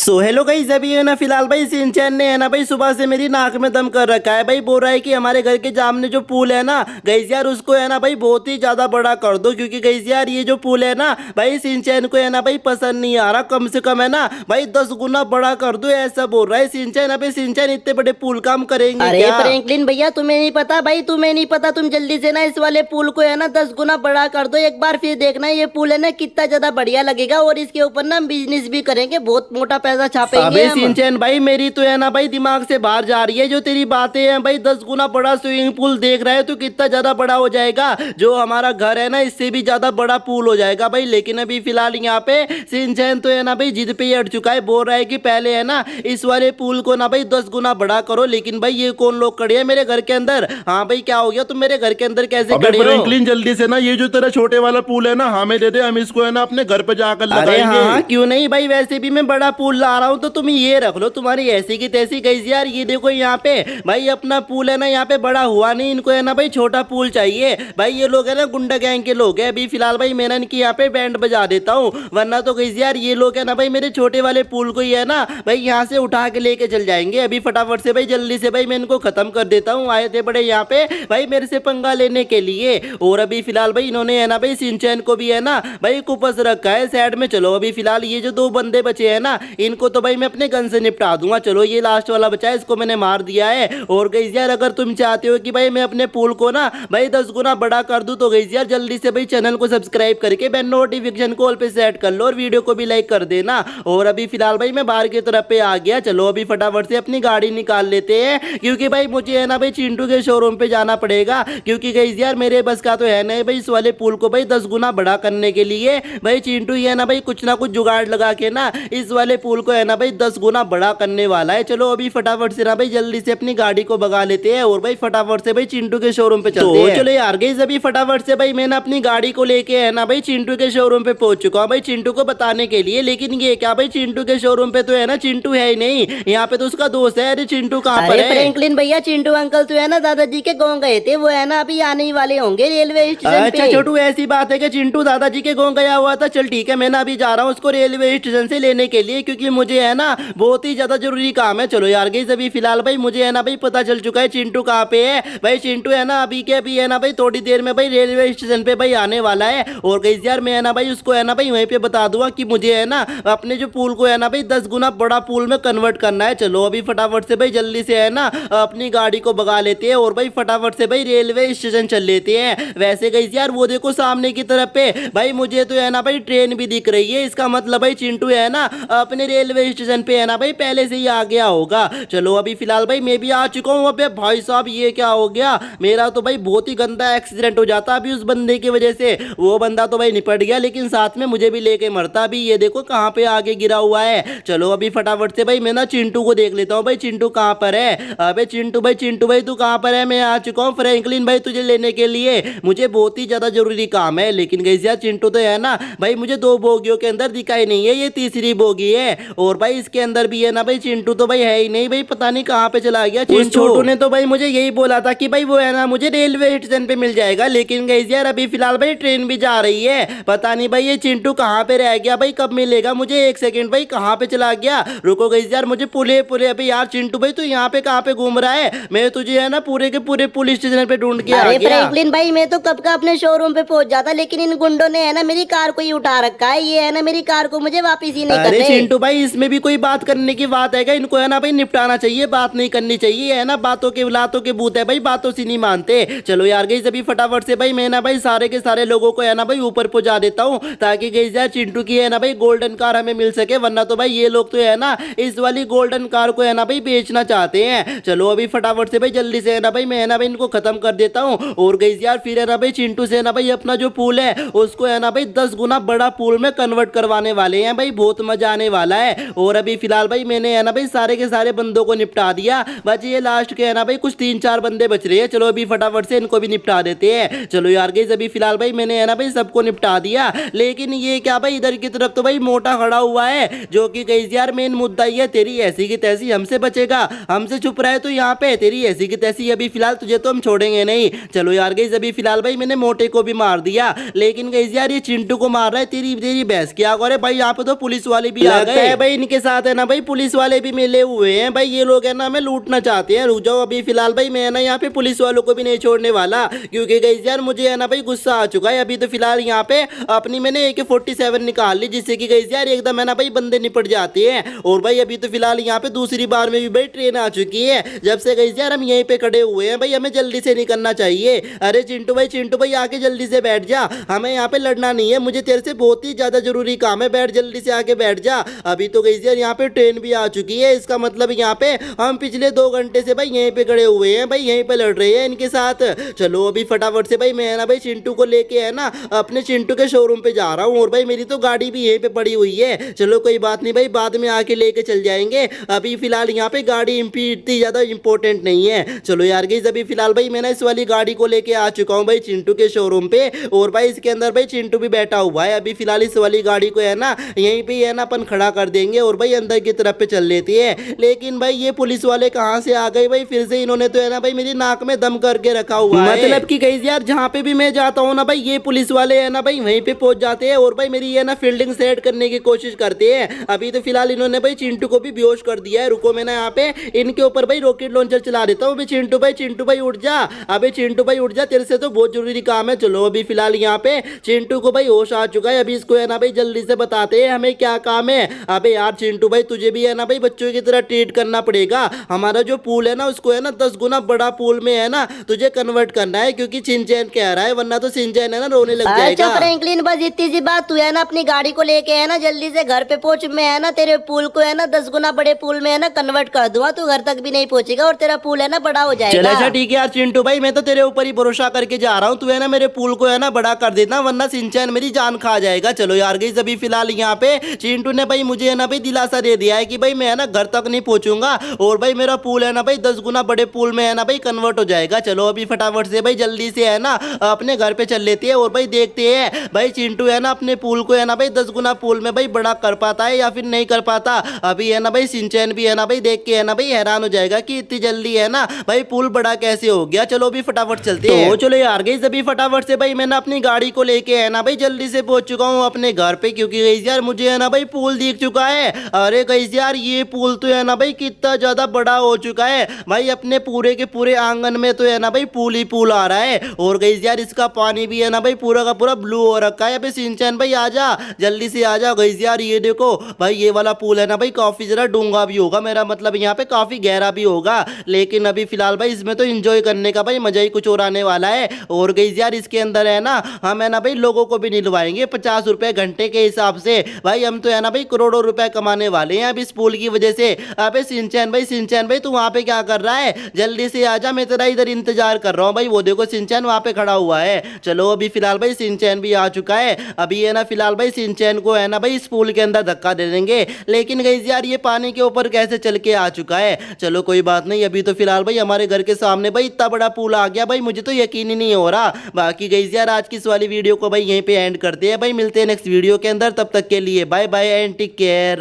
So hello guys, अभी है ना फिलहाल भाई सिंचैन ने है ना भाई सुबह से मेरी नाक में दम कर रखा है। भाई बोल रहा है कि हमारे घर के सामने जो पूल है ना गाइस यार, उसको है ना भाई बहुत ही ज्यादा बड़ा कर दो, क्योंकि गाइस यार ये जो पूल है ना भाई सिंचैन को है ना भाई पसंद नहीं आ रहा। कम से कम है ना भाई 10 गुना बड़ा कर दो, ऐसा बोल रहा है सिंचैन। अबे सिंचैन इतने बड़े पूल काम करेंगे अरे क्या? फ्रैंकलिन भैया, तुम्हें नहीं पता भाई, तुम्हें नहीं पता। तुम जल्दी से ना इस वाले पुल को है ना 10 गुना बड़ा कर दो एक बार, फिर देखना ये पुल है ना कितना ज्यादा बढ़िया लगेगा। और इसके ऊपर ना बिजनेस भी करेंगे, बहुत मोटा पैसा छापेंगे हम। सिंचैन भाई मेरी तो है ना भाई दिमाग से बाहर जा रही है जो तेरी बातें हैं। भाई 10 गुना बड़ा स्विमिंग पूल देख रहा है तो कितना ज्यादा बड़ा हो जाएगा, जो हमारा घर है ना इससे भी ज्यादा बड़ा पूल हो जाएगा भाई। लेकिन अभी फिलहाल यहाँ पे सिंचैन तो है ना भाई जिद पे ही अड़ चुका है, बोल रहा है कि पहले है ना इस वाले पूल को ना भाई 10 गुना बड़ा करो। लेकिन भाई ये कौन लोग खड़े हैं मेरे घर के अंदर? हाँ भाई क्या हो गया, तुम मेरे घर के अंदर कैसे खड़े हो? फ्रैंकलिन जल्दी से ना ये जो तेरा छोटे वाला पूल है ना हमें दे दे, हम इसको है ना अपने घर पे जाकर अरे लगाएंगे। हाँ क्यों नहीं भाई, वैसे भी मैं बड़ा पूल ला रहा हूँ तो तुम ये रख लो, तुम्हारी ऐसी की तैसी। गई यार ये देखो यहाँ पे भाई अपना पूल है ना यहाँ पे बड़ा हुआ नहीं, इनको है ना भाई छोटा पूल चाहिए। भाई ये लोग है ना गुंडा गैंग के लोग हैं। अभी फिलहाल भाई मैं ना इनकी यहाँ पे बैंड बजा देता हूँ, वरना तो गई यार ये लोग है ना भाई मेरे छोटे वाले पूल को ही है ना भाई यहाँ से उठा के लेके चल जाएंगे। अभी फटाफट से भाई जल्दी से भाई मैं इनको खत्म कर देता हूँ। आए थे बड़े यहाँ पे भाई मेरे से पंगा लेने के लिए, और अभी फिलहाल भाई इन्होंने है ना भाई सिंचैन को भी है ना भाई कुपस रखा है साइड में। चलो अभी फिलहाल ये जो 2 बंदे बचे हैं ना इनको तो भाई मैं अपने गन से निपटा दूंगा। चलो ये लास्ट वाला बचा है, इसको मैंने मार दिया है। और गाइस यार अगर तुम चाहते हो कि भाई मैं अपने पूल को ना भाई 10 गुना बड़ा कर दूं तो गाइस यार जल्दी से भाई चैनल को सब्सक्राइब करके बेल नोटिफिकेशन को ऑल पे सेट कर लो और वीडियो को भी लाइक कर देना। और अभी फिलहाल भाई मैं बाहर की तरफ पे आ गया। चलो अभी फटाफट से अपनी गाड़ी निकाल लेते हैं, क्योंकि भाई मुझे है ना भाई चिंटू के शोरूम पे जाना पड़ेगा। क्योंकि गाइस यार मेरे बस का तो है नहीं भाई इस वाले पूल को भाई 10 गुना बड़ा करने के लिए। भाई चिंटू ये है ना भाई कुछ ना कुछ जुगाड़ लगा के ना इस वाले पूल को है ना भाई 10 गुना बड़ा करने वाला है। चलो अभी फटाफट से ना भाई जल्दी से अपनी गाड़ी को भगा लेते हैं और भाई फटाफट से भाई चिंटू के शोरूम पे चलते हैं। चलो यार गाइस अभी फटाफट से भाई मैंने अपनी गाड़ी को लेके है ना भाई चिंटू के शोरूम पे पहुंच चुका हूँ भाई चिंटू को बताने के लिए। लेकिन ये क्या भाई चिंटू के शोरूम पे तो है ना चिंटू है ही नहीं, यहाँ पे तो उसका दोस्त है। अरे चिंटू कहाँ पर अरे है? फ्रैंकलिन भैया, चिंटू अंकल तो है ना दादाजी के गाँव गए थे, वो है ना अभी आने ही वाले होंगे रेलवे स्टेशन अच्छा पे। छोटू ऐसी बात है कि चिंटू दादाजी के गाँव गया हुआ था। चल ठीक है, मैं ना अभी जा रहा हूँ उसको रेलवे स्टेशन से लेने के लिए, क्योंकि मुझे है ना बहुत ही ज्यादा जरूरी काम है। चलो यार गाइस अभी फिलहाल भाई मुझे है ना भाई पता चल चुका है चिंटू कहाँ पे है। भाई चिंटू है ना अभी के अभी है ना भाई थोड़ी देर में भाई रेलवे स्टेशन पे भाई आने वाला है। और गाइस यार मैं है ना भाई उसको है ना भाई वहीं पे बता दूंगा कि मुझे है ना अपने जो पूल को है ना भाई 10 गुना बड़ा पूल में कन्वर्ट करना है। चलो अभी फटाफट से भाई जल्दी से है ना अपनी गाड़ी को भगा लेते हैं और भाई फटाफट से भाई रेलवे स्टेशन चल लेते हैं। वैसे गाइस यार वो देखो सामने की तरफ पे भाई मुझे तो है ना भाई ट्रेन भी दिख रही है, इसका मतलब भाई चिंटू है ना अपने रेलवे स्टेशन पे है ना भाई पहले से ही आ गया होगा। चलो अभी फिलहाल भाई मैं भी आ चुका हूँ। अबे भाई साहब ये क्या हो गया, मेरा तो भाई बहुत ही गंदा एक्सीडेंट हो जाता अभी उस बंदे की वजह से। वो बंदा तो भाई निपट गया लेकिन साथ में मुझे भी लेके मरता। अभी ये देखो कहाँ पे आगे गिरा हुआ है। चलो अभी फटाफट से भाई मैं ना चिंटू को देख लेता हूँ। भाई चिंटू कहाँ पर है? अबे चिंटू भाई तू कहाँ पर है? मैं आ चुका हूँ फ्रैंकलिन भाई तुझे लेने के लिए, मुझे बहुत ही ज्यादा जरूरी काम है। लेकिन गाइस यार चिंटू तो है ना भाई मुझे 2 बोगियों के अंदर दिखाई नहीं है, ये तीसरी बोगी है। और भाई इसके अंदर भी है ना भाई चिंटू तो भाई है ही नहीं, भाई पता नहीं कहाँ पे चला गया। छोटू ने तो भाई मुझे यही बोला था कि भाई वो है ना मुझे रेलवे स्टेशन पे मिल जाएगा। लेकिन गाइस यार अभी फिलहाल भाई ट्रेन भी जा रही है, पता नहीं भाई ये चिंटू कहाँ पे रह गया, भाई कब मिलेगा मुझे। 1 सेकंड भाई कहाँ पे चला गया? रुको गाइस यार मुझे पुले अभी यार चिंटू भाई तू यहाँ पे कहाँ पे घूम रहा है? मैं तुझे है ना पूरे के पूरे पुलिस स्टेशन पे ढूंढ के आ अरे गया। फ्रैंकलिन भाई, मैं तो कब का अपने शोरूम पे पहुंच जाता, लेकिन इन गुंडों ने है ना मेरी कार को ही उठा रखा है। ये है ना मेरी कार को मुझे वापस ही नहीं अरे करने। चिंटू भाई इसमें भी कोई बात करने की बात है क्या? इनको है ना भाई निपटाना चाहिए, बात नहीं करनी चाहिए। है ना बातों के लातों के भूत है भाई, बातों से नहीं मानते। चलो यार गाइस अभी फटाफट से भाई मैं ना भाई सारे के सारे लोगों को है ना भाई ऊपर पहुंचा देता हूँ, ताकि गाइस यार चिंटू की है ना भाई गोल्डन कार हमें मिल सके। वरना तो भाई ये लोग तो है ना इस वाली गोल्डन कार को है ना भाई बेचना चाहते हैं। चलो अभी फटाफट से भाई जल्दी से है ना भाई मैं है ना भाई इनको खत्म कर देता हूँ। और गाइस यार फिर है ना भाई चिंटू से है ना भाई अपना जो पूल है उसको है ना भाई 10 गुना बड़ा पूल में कन्वर्ट करवाने वाले हैं। भाई बहुत मजा आने वाला है। और अभी फिलहाल भाई मैंने है ना भाई सारे के सारे बंदों को निपटा दिया, बस ये लास्ट के है ना भाई कुछ 3-4 बंदे बच रहे हैं। चलो अभी फटाफट से इनको भी निपटा देते हैं। चलो यार गाइस अभी फिलहाल भाई मैंने है ना भाई सबको निपटा दिया। लेकिन ये क्या भाई इधर की तरफ तो भाई मोटा खड़ा हुआ है, जो कि गाइस यार मेन मुद्दा ये तेरी ऐसी की तैसी हमसे बचेगा, हमसे छुप रहा है तो यहाँ पे तेरी ऐसी की तैसी। अभी फिलहाल तुझे तो हम छोड़ेंगे नहीं। चलो यार गाइस अभी फिलहाल भाई मैंने मोटे को भी मार दिया, लेकिन गाइस यार ये चिंटू को मार रहा है। तेरी तेरी भैंस क्या करे भाई, यहाँ पे तो पुलिस वाले भी आ गए। है भाई इनके साथ है ना भाई पुलिस वाले भी मिले हुए हैं भाई, ये लोग है ना हमें लूटना चाहते हैं। रुक जाओ, अभी फिलहाल भाई मैं है ना यहाँ पे पुलिस वालों को भी नहीं छोड़ने वाला, क्योंकि गाइस यार मुझे है ना भाई गुस्सा आ चुका है। अभी तो फिलहाल यहाँ पे अपनी मैंने AK-47 निकाल ली, जिससे कि गाइस यार एकदम है ना भाई बंदे निपट जाते हैं। और भाई अभी तो फिलहाल यहाँ पे दूसरी बार में भी भाई ट्रेन आ चुकी है। जब से गाइस यार हम यहीं पे खड़े हुए हैं भाई, हमें जल्दी से निकलना चाहिए। अरे चिंटू भाई आके जल्दी से बैठ जा, हमें यहाँ पे लड़ना नहीं है, मुझे तेरे से बहुत ही ज्यादा जरूरी काम है, बैठ जल्दी से आके बैठ जा। अभी तो गाइस यार यहाँ पे ट्रेन भी आ चुकी है, इसका मतलब यहाँ पे हम पिछले 2 घंटे से भाई यहीं पे खड़े हुए हैं भाई, यहीं पे लड़ रहे हैं इनके साथ। चलो अभी फटाफट से भाई मैं है ना भाई चिंटू को लेके है ना अपने चिंटू के शोरूम पे जा रहा हूँ। और भाई मेरी तो गाड़ी भी यहीं पे पड़ी हुई है, चलो कोई बात नहीं भाई, बाद में आके लेके चल जाएंगे। अभी फिलहाल यहाँ पे गाड़ी इतनी ज्यादा इंपॉर्टेंट नहीं है। चलो यार गाइस अभी फिलहाल भाई मैं ना इस वाली गाड़ी को लेके आ चुका हूँ भाई चिंटू के शोरूम पे। और भाई इसके अंदर भाई चिंटू भी बैठा हुआ है। अभी फिलहाल इस वाली गाड़ी को है ना यहीं पे है ना अपन खड़ा कर देंगे और भाई अंदर की तरफ पे चल लेती है। लेकिन भाई ये पुलिस वाले कहाँ से आ गए भाई, फिर से इन्होंने तो है ना भाई मेरी नाक में दम करके रखा हुआ है। मतलब कि गाइस यार जहाँ पे भी मैं जाता हूँ ना भाई ये पुलिस वाले है ना भाई वहीं पे पहुंच जाते हैं और भाई मेरी है ना फील्डिंग सेट करने की कोशिश करते हैं। अभी तो फिलहाल इन्होंने भाई चिंटू को भी बेहोश कर दिया है। रुको मैं ना यहाँ पे इनके ऊपर भाई रॉकेट लॉन्चर चला देता हूँ। चिंटू भाई उठ जा, अबे चिंटू भाई उठ जा, तेरे से तो बहुत जरूरी काम है। चलो अभी फिलहाल यहाँ पे चिंटू को भाई होश आ चुका है। अभी इसको है ना भाई जल्दी से बताते हैं हमें क्या काम है। अबे यार चिंटू भाई तुझे भी है ना भाई बच्चों की तरह ट्रीट करना पड़ेगा। हमारा जो पूल है ना उसको है ना 10 गुना बड़ा पूल में है ना तुझे कन्वर्ट करना है, क्योंकि शिनचैन कह रहा है, वरना तो शिनचैन है ना रोने लग जाएगा। अच्छा फ्रैंकलिन बस इतनी सी बात, तू है ना अपनी गाड़ी को लेके है ना जल्दी से घर पे पहुंच। मैं है ना तेरे पूल को है ना 10 गुना बड़े पूल में है ना कन्वर्ट कर दूंगा, तू घर तक भी नहीं पहुंचेगा और तेरा पूल है ना बड़ा हो जाएगा। चल अच्छा ठीक है यार चिंटू भाई, मैं तो तेरे ऊपर ही भरोसा करके जा रहा हूँ, तू है ना मेरे पूल को है ना बड़ा कर देना, वरना शिनचैन मेरी जान खा जाएगा। चलो यार गाइस अभी फिलहाल यहाँ पे चिंटू ने भाई मुझे है ना भाई दिलासा दे दिया है कि भाई मैं है ना घर तक नहीं पहुंचूंगा और भाई मेरा पूल है ना भाई 10 गुना बड़े पूल में है ना भाई कन्वर्ट हो जाएगा। चलो अभी फटाफट से भाई जल्दी से है ना अपने घर पे चल लेते हैं और भाई देखते हैं भाई चिंटू है ना अपने पूल को है ना भाई 10 गुना पूल में भाई बड़ा कर पाता है या फिर नहीं कर पाता। अभी है ना भाई शिनचैन भी है ना भाई देख के है ना भाई हैरान हो जाएगा कि इतनी जल्दी है ना भाई पूल बड़ा कैसे हो गया। चलो अभी फटाफट चलते हैं। तो चलो यार गाइस अभी फटाफट से भाई मैंने अपनी गाड़ी को लेके है ना भाई जल्दी से पहुंच चुका हूँ अपने घर पे, क्योंकि गाइस यार मुझे है ना भाई पूल दिख चुका है। अरे गाइस यार ये पूल तो है ना भाई कितना ज्यादा बड़ा हो चुका है भाई, अपने पूरे के पूरे आंगन में तो है ना भाई पूल ही पूल आ रहा है। और गाइस यार इसका पानी भी है ना भाई पूरा का पूरा ब्लू हो रखा है। अबे शिनचैन भाई आजा, जल्दी से आजा। गाइस यार ये देखो भाई ये वाला पूल है ना भाई काफी जरा डूंगा भी होगा, मेरा मतलब यहाँ पे काफी गहरा भी होगा, लेकिन अभी फिलहाल भाई इसमें तो एंजॉय करने का भाई मजा ही कुछ और आने वाला है। और गाइस यार इसके अंदर है ना हम है ना भाई लोगों को भी निलवाएंगे 50 रुपए घंटे के हिसाब से। भाई हम तो है ना भाई करोड़ों रुपए कमाने वाले हैं अब इस पूल की वजह से। अबे शिनचैन भाई तू वहाँ पे क्या कर रहा है, जल्दी से आजा, मैं तेरा इधर इंतजार कर रहा हूँ। भाई वो देखो शिनचैन वहाँ पे खड़ा हुआ है। चलो अभी फिलहाल भाई शिनचैन भी आ चुका है। अभी है ना फिलहाल भाई शिनचैन को है ना भाई इस पूल के अंदर धक्का दे देंगे, लेकिन गाइस यार ये पानी के ऊपर कैसे चल के आ चुका है। चलो कोई बात नहीं, अभी तो फिलहाल भाई हमारे घर के सामने भाई इतना बड़ा पूल आ गया भाई, मुझे तो यकीन ही नहीं हो रहा। बाकी गाइस यार आज की इस वाली वीडियो को भाई यहीं पे एंड करते हैं भाई, मिलते हैं नेक्स्ट वीडियो के अंदर, तब तक के लिए bye bye and take care.